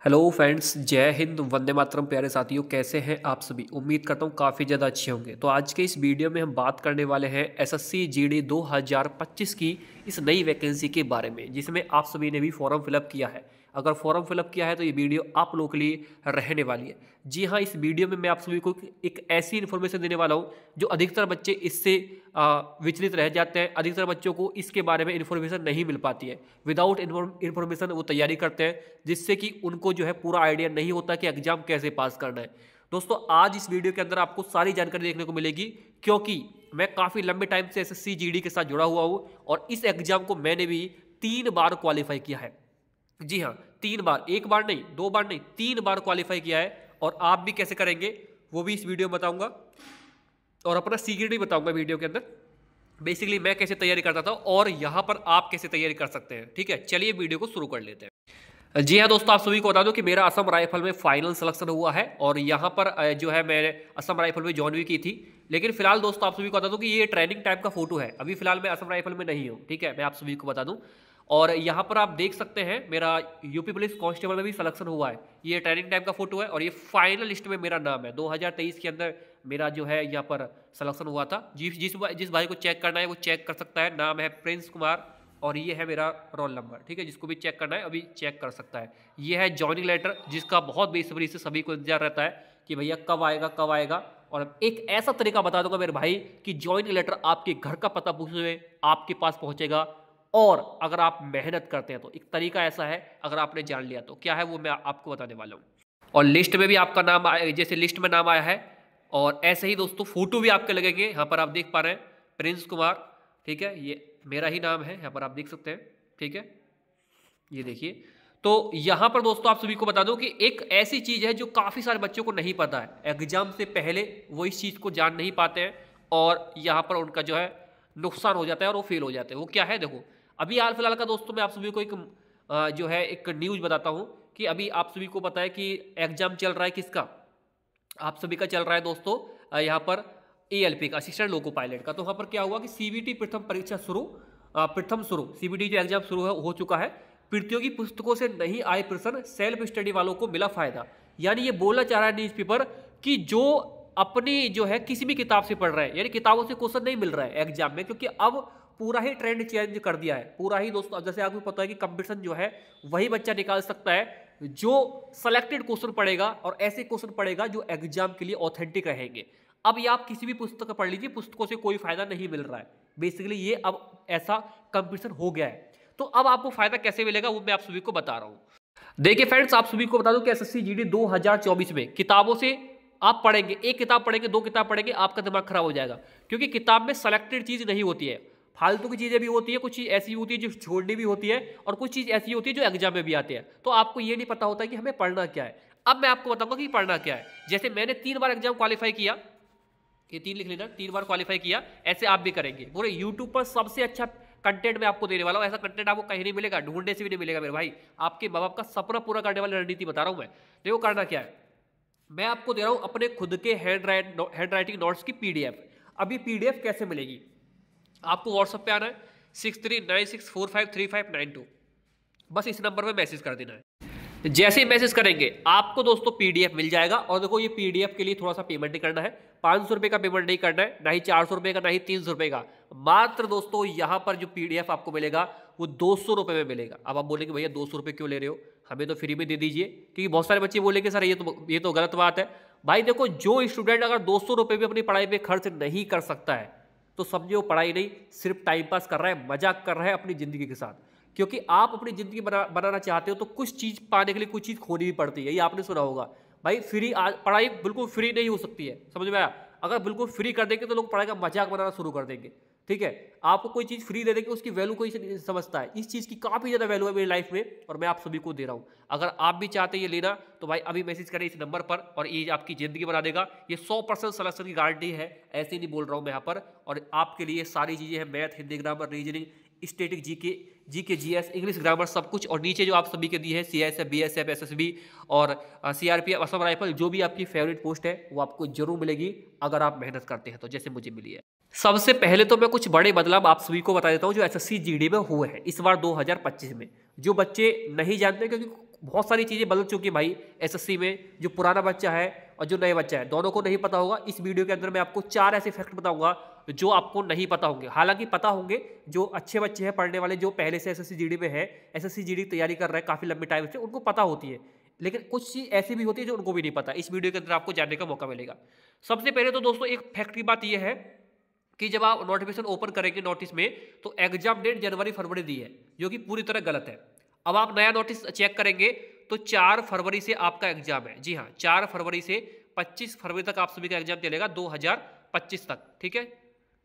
Hello friends, जय हिंद, वंदे मातरम। प्यारे साथियों, कैसे हैं आप सभी? उम्मीद करता हूँ काफ़ी ज़्यादा अच्छे होंगे। तो आज के इस वीडियो में हम बात करने वाले हैं एसएससी जीडी 2025 की इस नई वैकेंसी के बारे में, जिसमें आप सभी ने भी फॉर्म फिलअप किया है। अगर फॉर्म फिलअप किया है तो ये वीडियो आप लोगों के लिए रहने वाली है। जी हाँ, इस वीडियो में मैं आप सभी को एक ऐसी इन्फॉर्मेशन देने वाला हूँ जो अधिकतर बच्चे इससे विचलित रह जाते हैं। अधिकतर बच्चों को इसके बारे में इन्फॉर्मेशन नहीं मिल पाती है। विदाउट इन्फॉर्मेशन वो तैयारी करते हैं, जिससे कि उनको जो है पूरा आइडिया नहीं होता कि एग्जाम कैसे पास करना है। दोस्तों, आज इस वीडियो के अंदर आपको सारी जानकारी देखने को मिलेगी, क्योंकि मैं काफ़ी लंबे टाइम से एसएससी जीडी के साथ जुड़ा हुआ हूँ और इस एग्जाम को मैंने भी 3 बार क्वालिफाई किया है। जी हाँ, 3 बार, 1 बार नहीं, 2 बार नहीं, 3 बार क्वालिफाई किया है। और आप भी कैसे करेंगे वो भी इस वीडियो में बताऊंगा और अपना सीक्रेट भी बताऊंगा वीडियो के अंदर। बेसिकली मैं कैसे तैयारी करता था और यहाँ पर आप कैसे तैयारी कर सकते हैं। ठीक है, चलिए वीडियो को शुरू कर लेते हैं। जी हाँ दोस्तों, आप सभी को बता दूं कि मेरा असम राइफल में फाइनल सिलेक्शन हुआ है और यहाँ पर जो है मैंने असम राइफल में ज्वाइन भी की थी। लेकिन फिलहाल दोस्तों आप सभी को बता दूं कि ये ट्रेनिंग टाइप का फोटो है। अभी फिलहाल मैं असम राइफल में नहीं हूँ। ठीक है, मैं आप सभी को बता दूं। और यहाँ पर आप देख सकते हैं मेरा यूपी पुलिस कांस्टेबल में भी सिलेक्शन हुआ है। ये ट्रेनिंग टाइप का फोटो है और ये फाइनल लिस्ट में मेरा नाम है। 2023 के अंदर मेरा जो है यहाँ पर सिलेक्शन हुआ था। जिस भाई को चेक करना है वो चेक कर सकता है। नाम है प्रिंस कुमार और ये है मेरा रोल नंबर। ठीक है, जिसको भी चेक करना है अभी चेक कर सकता है। ये है जॉइनिंग लेटर, जिसका बहुत बेसब्री से सभी को इंतजार रहता है कि भैया कब आएगा कब आएगा। और एक ऐसा तरीका बता दूंगा मेरे भाई कि जॉइनिंग लेटर आपके घर का पता पूछे हुए आपके पास पहुंचेगा। और अगर आप मेहनत करते हैं तो एक तरीका ऐसा है, अगर आपने जान लिया तो क्या है वो मैं आपको बताने वाला हूँ। और लिस्ट में भी आपका नाम आया, जैसे लिस्ट में नाम आया है। और ऐसे ही दोस्तों फोटो भी आपके लगेंगे। यहाँ पर आप देख पा रहे हैं प्रिंस कुमार। ठीक है, ये मेरा ही नाम है, यहाँ पर आप देख सकते हैं। ठीक है, ये देखिए। तो यहाँ पर दोस्तों आप सभी को बता दूं कि एक ऐसी चीज़ है जो काफ़ी सारे बच्चों को नहीं पता है। एग्जाम से पहले वो इस चीज़ को जान नहीं पाते हैं और यहाँ पर उनका जो है नुकसान हो जाता है और वो फेल हो जाते हैं। वो क्या है, देखो अभी हाल फिलहाल का दोस्तों मैं आप सभी को एक जो है एक न्यूज़ बताता हूँ कि अभी आप सभी को पता है कि एग्जाम चल रहा है किसका, आप सभी का चल रहा है दोस्तों यहाँ पर एएलपी का, असिस्टेंट लोको पायलट का। तो वहाँ पर क्या हुआ कि सीबीटी प्रथम परीक्षा प्रथम शुरू सीबीटी जो एग्जाम शुरू हो चुका है। प्रतियोगी पुस्तकों से नहीं आए प्रश्न, सेल्फ स्टडी वालों को मिला फायदा। यानी ये बोलना चाह रहा है न्यूज़पेपर कि जो अपनी जो है किसी भी किताब से पढ़ रहे हैं, यानी किताबों से क्वेश्चन नहीं मिल रहा है एग्जाम में, क्योंकि अब पूरा ही ट्रेंड चेंज कर दिया है। पूरा ही दोस्तों, जैसे आपको पता है कि कंपटीशन जो है वही बच्चा निकाल सकता है जो सेलेक्टेड क्वेश्चन पढ़ेगा और ऐसे क्वेश्चन पढ़ेगा जो एग्जाम के लिए ऑथेंटिक रहेंगे। अब ये आप किसी भी पुस्तक पढ़ लीजिए, पुस्तकों से कोई फायदा नहीं मिल रहा है। बेसिकली ये अब ऐसा कंपटीशन हो गया है। तो अब आपको फायदा कैसे मिलेगा वो मैं आप सभी को बता रहा हूं। देखिए फ्रेंड्स, आप सभी को बता दूं कि एसएससी जीडी 2024 में किताबों से आप पढ़ेंगे, एक किताब पढ़ेंगे, 2 किताब पढ़ेंगे, आपका दिमाग खराब हो जाएगा। क्योंकि किताब में सेलेक्टेड चीज नहीं होती है, फालतू की चीजें भी होती है, कुछ चीज ऐसी होती है जो छोड़नी भी होती है और कुछ चीज ऐसी होती है जो एग्जाम में भी आती है। तो आपको ये नहीं पता होता है कि हमें पढ़ना क्या है। अब मैं आपको बताऊंगा कि पढ़ना क्या है। जैसे मैंने 3 बार एग्जाम क्वालिफाई किया, ये 3 लिख लेना, 3 बार क्वालिफाई किया, ऐसे आप भी करेंगे। पूरे यूट्यूब पर सबसे अच्छा कंटेंट मैं आपको देने वाला हूं। ऐसा कंटेंट आपको कहीं नहीं मिलेगा, ढूंढने से भी नहीं मिलेगा मेरे भाई। आपके माँ बाप का सपना पूरा करने वाली रणनीति बता रहा हूं मैं। देखो करना क्या है, मैं आपको दे रहा हूं अपने खुद के हैंड राइटिंग नोट्स की पीडीएफ। अभी पीडीएफ कैसे मिलेगी, आपको व्हाट्सएप पे आना है 6396453592। बस इस नंबर पे मैसेज कर देना है। जैसे ही मैसेज करेंगे आपको दोस्तों पीडीएफ मिल जाएगा। और देखो ये पीडीएफ के लिए थोड़ा सा पेमेंट नहीं करना है, 500 रुपये का पेमेंट नहीं करना है, ना ही 400 रुपये का, ना ही 300 रुपये का। मात्र दोस्तों यहाँ पर जो पीडीएफ आपको मिलेगा वो 200 रुपये में मिलेगा। अब आप बोलेंगे भैया 200 रुपये क्यों ले रहे हो, हमें तो फ्री में दे दीजिए। क्योंकि बहुत सारे बच्चे बोलेंगे सर ये तो गलत बात है। भाई देखो, जो स्टूडेंट अगर 200 रुपये भी अपनी पढ़ाई पे खर्च नहीं कर सकता है तो समझो पढ़ाई नहीं, सिर्फ टाइम पास कर रहा है, मजाक कर रहा है अपनी जिंदगी के साथ। क्योंकि आप अपनी जिंदगी बनाना चाहते हो तो कुछ चीज पाने के लिए कुछ चीज खोनी भी पड़ती है। ये आपने सुना होगा भाई, फ्री पढ़ाई बिल्कुल फ्री नहीं हो सकती है, समझ में आया? अगर बिल्कुल फ्री कर देंगे तो लोग पढ़ाई का मजाक बनाना शुरू कर देंगे। ठीक है, आपको कोई चीज़ फ्री दे देंगे उसकी वैल्यू कोई नहीं समझता है। इस चीज़ की काफ़ी ज़्यादा वैल्यू है मेरी लाइफ में और मैं आप सभी को दे रहा हूँ। अगर आप भी चाहते हैं ये लेना तो भाई अभी मैसेज करें इस नंबर पर और ये आपकी ज़िंदगी बना देगा। ये 100% सिलेक्शन की गारंटी है, ऐसे नहीं बोल रहा हूँ मैं यहाँ पर। और आपके लिए सारी चीज़ें हैं, math, Hindi, grammar, reasoning, static, GK, GS, English, grammar, सब कुछ। और नीचे जो आप सभी के दिए हैं सीआईएसएफ, बीएसएफ, एसएसबी और सीआरपीएफ, असम राइफल, जो भी आपकी फेवरेट पोस्ट है वो आपको जरूर मिलेगी अगर आप मेहनत करते हैं तो, जैसे मुझे मिली है। सबसे पहले तो मैं कुछ बड़े बदलाव आप सभी को बता देता हूं जो एसएससी जीडी में हुए हैं इस बार 2025 में, जो बच्चे नहीं जानते। क्योंकि बहुत सारी चीज़ें बदल चुकी है भाई एसएससी में। जो पुराना बच्चा है और जो नए बच्चा है दोनों को नहीं पता होगा। इस वीडियो के अंदर मैं आपको 4 ऐसे फैक्ट बताऊंगा जो आपको नहीं पता होंगे। हालांकि पता होंगे जो अच्छे बच्चे हैं पढ़ने वाले, जो पहले से एसएससी जीडी में है, एसएससी जीडी तैयारी कर रहे हैं काफ़ी लंबे टाइम से, उनको पता होती है। लेकिन कुछ चीज़ ऐसी भी होती है जो उनको भी नहीं पता। इस वीडियो के अंदर आपको जानने का मौका मिलेगा। सबसे पहले तो दोस्तों एक फैक्ट की बात यह है कि जब आप नोटिफिकेशन ओपन करेंगे नोटिस में तो एग्जाम डेट जनवरी फरवरी दी है, जो कि पूरी तरह गलत है। अब आप नया नोटिस चेक करेंगे तो 4 फरवरी से आपका एग्जाम है। जी हाँ, 4 फरवरी से 25 फरवरी तक आप सभी का एग्जाम चलेगा, 2025 तक। ठीक है,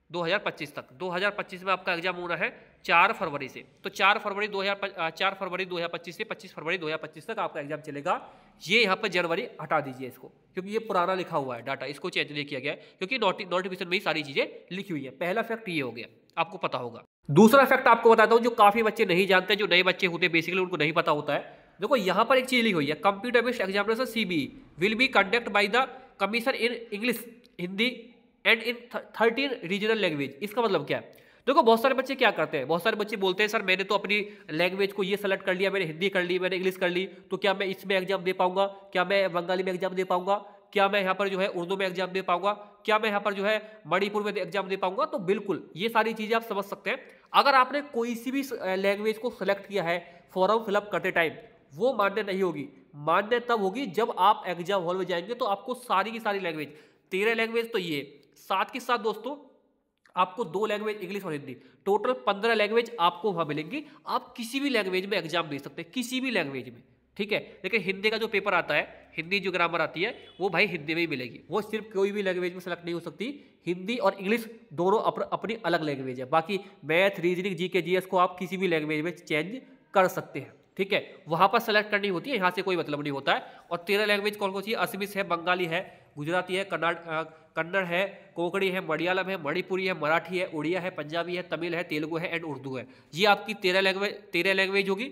2025 तक, 2025 में आपका एग्जाम होना है 4 फरवरी से। तो 4 फरवरी 2025 से 25 फरवरी 2025 तक आपका एग्जाम चलेगा। ये यहाँ पर जनवरी हटा दीजिए इसको, क्योंकि ये पुराना लिखा हुआ है डाटा, इसको चेंज नहीं किया गया है, क्योंकि नोटिफिकेशन में ही सारी चीजें लिखी हुई है। पहला फैक्ट ये हो गया, आपको पता होगा। दूसरा फैक्ट आपको बताता हूँ जो काफी बच्चे नहीं जानते, जो नए बच्चे होते हैं बेसिकली उनको नहीं पता होता है। देखो यहाँ पर एक चीज लिखी हुई है, computer based examination CBE will be conduct by the commission in English, Hindi and in 13 regional language. इसका मतलब क्या है? देखो बहुत सारे बच्चे क्या करते हैं, बहुत सारे बच्चे बोलते हैं सर मैंने तो अपनी लैंग्वेज को ये सेलेक्ट कर लिया, मैंने हिंदी कर ली, मैंने इंग्लिश कर ली, तो क्या मैं इसमें एग्जाम दे पाऊंगा? क्या मैं बंगाली में एग्जाम दे पाऊंगा? क्या मैं यहाँ पर जो है उर्दू में एग्जाम दे पाऊंगा? क्या मैं यहाँ पर जो है मणिपुर में एग्जाम दे पाऊंगा? तो बिल्कुल ये सारी चीजें आप समझ सकते हैं। अगर आपने कोई सी भी लैंग्वेज को सिलेक्ट किया है फॉर्म फिलअप करते टाइम, वो मान्य नहीं होगी। मान्य तब होगी जब आप एग्जाम हॉल में जाएंगे तो आपको सारी की सारी लैंग्वेज, 13 लैंग्वेज तो ये, साथ के साथ दोस्तों आपको 2 लैंग्वेज इंग्लिश और हिंदी, टोटल 15 लैंग्वेज आपको वहां मिलेंगी। आप किसी भी लैंग्वेज में एग्जाम दे सकते हैं, किसी भी लैंग्वेज में। ठीक है, लेकिन हिंदी का जो पेपर आता है, हिंदी जो ग्रामर आती है वो भाई हिंदी में ही मिलेगी। वो सिर्फ कोई भी लैंग्वेज में सेलेक्ट नहीं हो सकती। हिंदी और इंग्लिश दोनों अपनी अलग लैंग्वेज है। बाकी मैथ, रीजनिंग, जीके, जीएस को आप किसी भी लैंग्वेज में चेंज कर सकते हैं। ठीक है, वहां पर सेलेक्ट करनी होती है, यहाँ से कोई मतलब नहीं होता है। और 13 लैंग्वेज कौन कौन सी? असमीज है, बंगाली है, गुजराती है, कन्नड़ है, कोंकणी है, मलयालम है, मणिपुरी है, मराठी है, उड़िया है, पंजाबी है, तमिल है, तेलुगु है एंड उर्दू है। ये आपकी 13 लैंग्वेज होगी,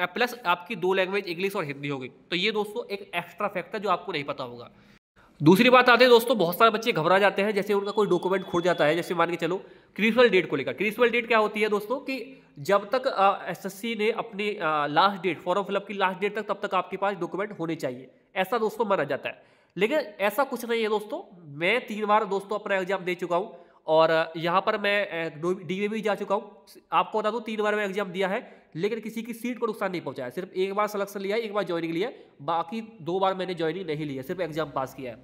प्लस आपकी 2 लैंग्वेज इंग्लिश और हिंदी होगी। तो ये दोस्तों एक एक्स्ट्रा फैक्ट है जो आपको नहीं पता होगा। दूसरी बात आते हैं दोस्तों, बहुत सारे बच्चे घबरा जाते हैं जैसे उनका कोई डॉक्यूमेंट खो जाता है। जैसे मान के चलो क्रिसुअल डेट को लेकर, क्रिसुअल डेट क्या होती है दोस्तों कि जब तक एसएससी ने अपनी लास्ट डेट, फॉर्म फिलअप की लास्ट डेट तक, तब तक आपके पास डॉक्यूमेंट होने चाहिए, ऐसा दोस्तों माना जाता है। लेकिन ऐसा कुछ नहीं है दोस्तों। मैं 3 बार दोस्तों अपना एग्जाम दे चुका हूँ और यहाँ पर मैं डीवे भी जा चुका हूँ। आपको बता दूँ 3 बार मैं एग्जाम दिया है, लेकिन किसी की सीट को नुकसान नहीं पहुंचा है। सिर्फ 1 बार सिलेक्शन लिया है, 1 बार ज्वाइनिंग लिया है, बाकी 2 बार मैंने ज्वाइनिंग नहीं लिया, सिर्फ एग्जाम पास किया है।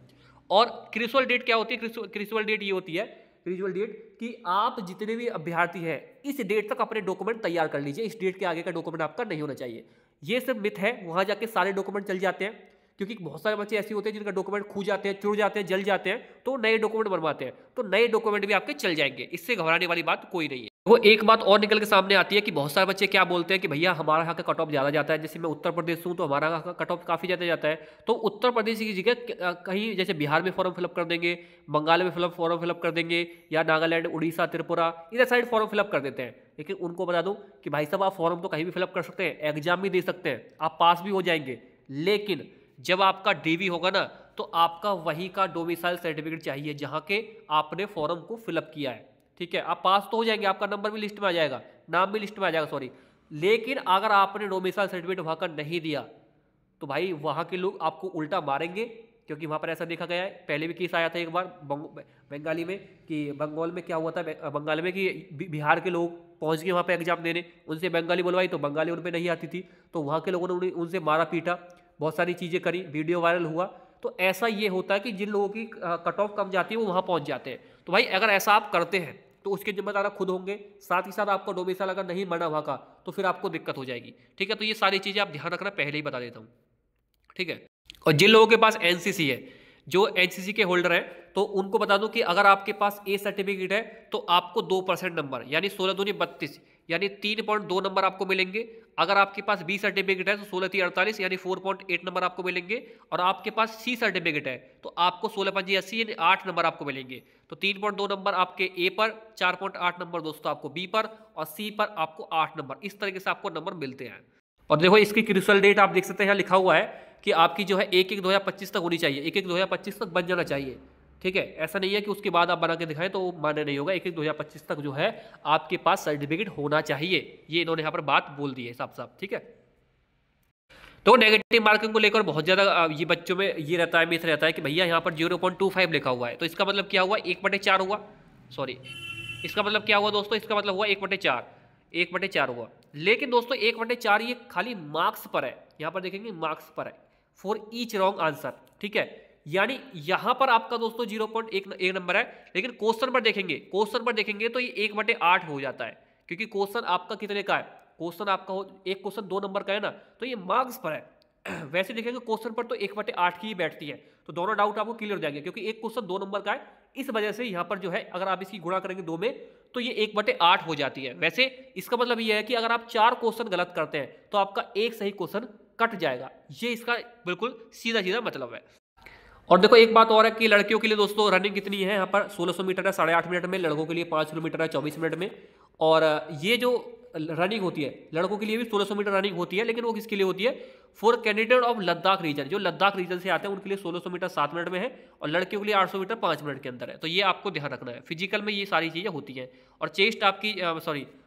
और क्रिसुअल डेट क्या होती है? क्रिसुअल डेट ये होती है, क्रिसुअल डेट कि आप जितने भी अभ्यर्थी हैं इस डेट तक अपने डॉक्यूमेंट तैयार कर लीजिए, इस डेट के आगे का डॉक्यूमेंट आपका नहीं होना चाहिए। ये सिर्फ मिथ है, वहां जाके सारे डॉक्यूमेंट चल जाते हैं। क्योंकि बहुत सारे बच्चे ऐसे होते हैं जिनका डॉक्यूमेंट खो जाते हैं, चुर जाते हैं, जल जाते हैं, तो नए डॉक्यूमेंट बनवाते हैं, तो नए डॉक्यूमेंट भी आपके चल जाएंगे। इससे घबराने वाली बात कोई नहीं है। वो एक बात और निकल के सामने आती है कि बहुत सारे बच्चे क्या बोलते हैं कि भैया हमारा यहाँ का कट ऑफ ज़्यादा जाता है। जैसे मैं उत्तर प्रदेश हूँ तो हमारा यहाँ का कट ऑफ काफ़ी ज़्यादा जाता है, तो उत्तर प्रदेश की जगह कहीं जैसे बिहार में फॉर्म फिलअप कर देंगे, बंगाल में फॉर्म फिलअप कर देंगे, या नागालैंड, उड़ीसा, त्रिपुरा, इधर साइड फॉर्म फिलअप कर देते हैं। लेकिन उनको बता दूं कि भाई साहब आप फॉर्म तो कहीं भी फिलअप कर सकते हैं, एग्जाम भी दे सकते हैं, आप पास भी हो जाएंगे, लेकिन जब आपका डीवी होगा ना तो आपका वहीं का डोमिसाइल सर्टिफिकेट चाहिए जहां के आपने फॉर्म को फिलअप किया है। ठीक है, आप पास तो हो जाएंगे, आपका नंबर भी लिस्ट में आ जाएगा, नाम भी लिस्ट में आ जाएगा, सॉरी। लेकिन अगर आपने डोमिसाइल सर्टिफिकेट वहां का नहीं दिया तो भाई वहां के लोग आपको उल्टा मारेंगे, क्योंकि वहां पर ऐसा देखा गया है। पहले भी केस आया था एक बार बंगाली में, कि बंगाल में क्या हुआ था, बंगाल में कि बिहार के लोग पहुंच गए वहां पे एग्जाम देने, उनसे बंगाली बुलवाई तो बंगाली उन पर नहीं आती थी, तो वहां के लोगों ने उनसे मारा पीटा, बहुत सारी चीज़ें करी, वीडियो वायरल हुआ। तो ऐसा ये होता है कि जिन लोगों की कट ऑफ कम जाती है वो वहाँ पहुँच जाते हैं। तो भाई अगर ऐसा आप करते हैं तो उसके जिम्मेदार आप खुद होंगे, साथ ही साथ आपका डोमिसाइल अगर नहीं बना वहाँ का तो फिर आपको दिक्कत हो जाएगी। ठीक है, तो ये सारी चीज़ें आप ध्यान रखना, पहले ही बता देता हूँ। ठीक है, और जिन लोगों के पास एनसीसी है, जो एनसीसी के होल्डर हैं, तो उनको बता दूं कि अगर आपके पास ए सर्टिफिकेट है तो आपको 2% नंबर यानी 16 दूनी 32 यानी 3.2 नंबर आपको मिलेंगे। अगर आपके पास बी सर्टिफिकेट है तो 16 3 48 यानी 4.8 नंबर आपको मिलेंगे। और आपके पास सी सर्टिफिकेट है तो आपको 16 5 80 यानी 8 नंबर आपको मिलेंगे। तो 3.2 नंबर आपके ए पर, 4.8 नंबर दोस्तों आपको बी पर, और सी पर आपको 8 नंबर। इस तरीके से आपको नंबर मिलते हैं। और देखो इसकी क्रिसुअल डेट आप देख सकते हैं, यहाँ लिखा हुआ है कि आपकी जो है 1/1/2025 तक होनी चाहिए, 1/1/2025 तक बन जाना चाहिए। ठीक है, ऐसा नहीं है कि उसके बाद आप बना के दिखाएं तो मान्य नहीं होगा। 1/1/2025 तक जो है आपके पास सर्टिफिकेट होना चाहिए, ये इन्होंने यहाँ पर बात बोल दी है साफ साफ। ठीक है, तो नेगेटिव मार्किंग को लेकर बहुत ज़्यादा ये बच्चों में ये रहता है, मिथ रहता है कि भैया यहाँ पर 0.25 लिखा हुआ है, तो इसका मतलब क्या हुआ, 1/4 हुआ। सॉरी, इसका मतलब क्या हुआ दोस्तों, इसका मतलब हुआ 1/4, 1/4 हुआ। लेकिन दोस्तों 1/4 ये खाली मार्क्स पर है, यहाँ पर देखेंगे मार्क्स पर है, फॉर ईच रॉन्ग आंसर, ठीक है। यानी यहाँ पर आपका दोस्तों 0.1 नंबर है, लेकिन क्वेश्चन पर देखेंगे तो ये 1/8 हो जाता है, क्योंकि क्वेश्चन आपका कितने का है, क्वेश्चन आपका एक क्वेश्चन 2 नंबर का है ना, तो ये मार्क्स पर है। वैसे देखेंगे क्वेश्चन पर तो 1/8 की ही बैठती है, तो दोनों डाउट आपको क्लियर हो जाएंगे, क्योंकि एक क्वेश्चन 2 नंबर का है, इस वजह से यहाँ पर जो है अगर आप इसकी गुणा करेंगे 2 में तो ये 1/8 हो जाती है। वैसे इसका मतलब ये है कि अगर आप 4 क्वेश्चन गलत करते हैं तो आपका एक सही क्वेश्चन कट जाएगा, ये इसका बिल्कुल सीधा सीधा मतलब है। और देखो एक बात और है कि लड़कियों के लिए दोस्तों रनिंग कितनी है, यहाँ पर 1600 मीटर है 8.5 मिनट में, लड़कों के लिए 5 किलोमीटर है 24 मिनट में। और ये जो रनिंग होती है लड़कों के लिए भी 1600 मीटर रनिंग होती है, लेकिन वो किसके लिए होती है, for candidate of Ladakh region, जो लद्दाख रीजन से आते हैं उनके लिए 1600 मीटर 7 मिनट में है, और लड़कियों के लिए 800 मीटर 5 मिनट के अंदर है। तो ये आपको ध्यान रखना है, फिजिकल में ये सारी चीज़ें होती हैं। और चेस्ट आपकी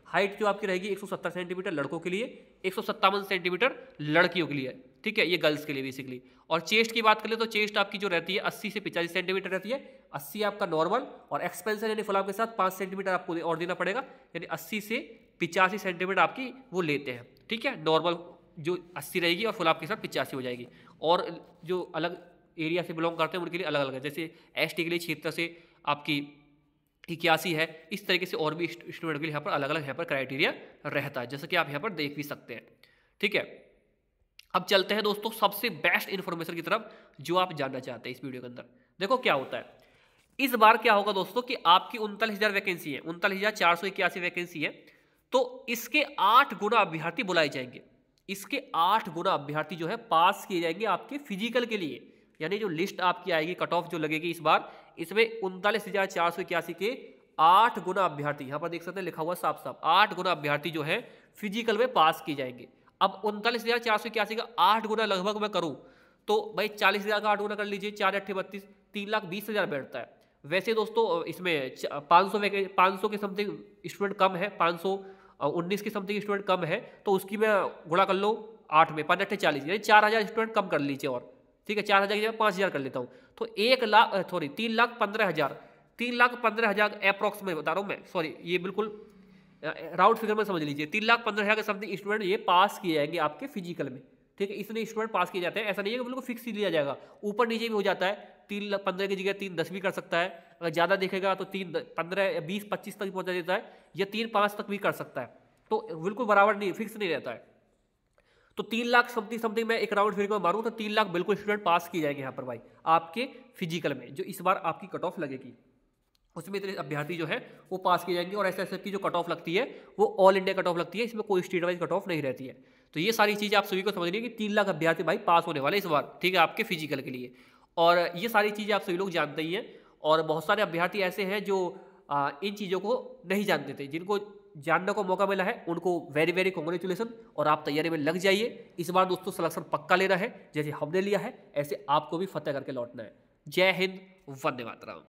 हाइट जो आपकी रहेगी 170 सेंटीमीटर लड़कों के लिए, 157 सेंटीमीटर लड़कियों के लिए, ठीक है, ये गर्ल्स के लिए बेसिकली। और चेस्ट की बात करें तो चेस्ट आपकी जो रहती है 80 से 85 सेंटीमीटर रहती है, 80 आपका नॉर्मल, और एक्सपेंशन यानी फुल के साथ 5 सेंटीमीटर आपको और देना पड़ेगा, यानी 80 से 85 सेंटीमीटर आपकी वो लेते हैं, ठीक है। नॉर्मल जो 80 रहेगी और फुल के साथ 85 हो जाएगी। और जो अलग एरिया से बिलोंग करते हैं उनके लिए अलग अलग है, जैसे एसटी के लिए क्षेत्र से आपकी 81 है, इस तरीके से और भी स्टूडेंट के लिए यहाँ पर अलग अलग यहाँ पर क्राइटेरिया रहता है, जैसे कि आप यहाँ पर देख भी सकते हैं, ठीक है। अब चलते हैं दोस्तों सबसे बेस्ट इन्फॉर्मेशन की तरफ जो आप जानना चाहते हैं इस वीडियो के अंदर। देखो क्या होता है इस बार, क्या होगा दोस्तों कि आपकी 39,000 वैकेंसी है, 39,481 वैकेंसी है, तो इसके 8 गुना अभ्यर्थी बुलाए जाएंगे, इसके 8 गुना अभ्यर्थी जो है पास किए जाएंगे आपके फिजिकल के लिए। यानी जो लिस्ट आपकी आएगी, कट ऑफ जो लगेगी इस बार, इसमें 39,481 के 8 गुना अभ्यर्थी, यहाँ पर देख सकते हैं लिखा हुआ साफ साफ, 8 गुना अभ्यर्थी जो है फिजिकल में पास किए जाएंगे। अब 39,481 का 8 गुना लगभग मैं करूं तो भाई 40,000 का 8 गुना कर लीजिए, 4 8 32, 3,20,000 बैठता है। वैसे दोस्तों इसमें 500 के समथिंग स्टूडेंट कम है, 519 के समथिंग स्टूडेंट कम है, तो उसकी मैं गुणा कर लो 8 में, 5 8 40, यानी 4,000 स्टूडेंट कम कर लीजिए, और ठीक है 4,000 की जगह 5,000 कर लेता हूँ, तो 3,15,000 3,15,000 अप्रॉक्स में बता रहा हूँ मैं, सॉरी ये बिल्कुल राउंड फिगर में समझ लीजिए, 3,15,000 के समथिंग स्टूडेंट ये पास किए जाएंगे आपके फिजिकल में, ठीक है। इतने स्टूडेंट पास किए जाते हैं, ऐसा नहीं है कि बिल्कुल फिक्स ही लिया जाएगा, ऊपर नीचे भी हो जाता है, 3,15,000 की जगह 3,10 भी कर सकता है, अगर ज़्यादा देखेगा तो 3,15,000 20 25 तक पहुँचा देता है, या 3,5 तक भी कर सकता है, तो बिल्कुल बराबर नहीं, फिक्स नहीं रहता है। तो 3 लाख समथिंग मैं एक राउंड फिगर में मारूँ तो 3 लाख बिल्कुल स्टूडेंट पास किए जाएंगे यहाँ पर भाई आपके फिजिकल में, जो इस बार आपकी कट ऑफ लगेगी उसमें इतने अभ्यर्थी जो है वो पास किए जाएंगे। और एसएसएफ की जो कट ऑफ लगती है वो ऑल इंडिया कट ऑफ लगती है, इसमें कोई स्टेट वाइज कट ऑफ नहीं रहती है। तो ये सारी चीज़ें आप सभी को समझनी है कि 3 लाख अभ्यर्थी भाई पास होने वाले इस बार, ठीक है, आपके फिजिकल के लिए। और ये सारी चीज़ें आप सभी लोग जानते ही हैं, और बहुत सारे अभ्यर्थी ऐसे हैं जो इन चीज़ों को नहीं जानते थे, जिनको जानने को मौका मिला है उनको वेरी वेरी कॉन्ग्रेचुलेसन, और आप तैयारी में लग जाइए। इस बार दोस्तों सिलेक्शन पक्का लेना है, जैसे हमने लिया है ऐसे आपको भी फतेह करके लौटना है। जय हिंद, वंदे मातरम।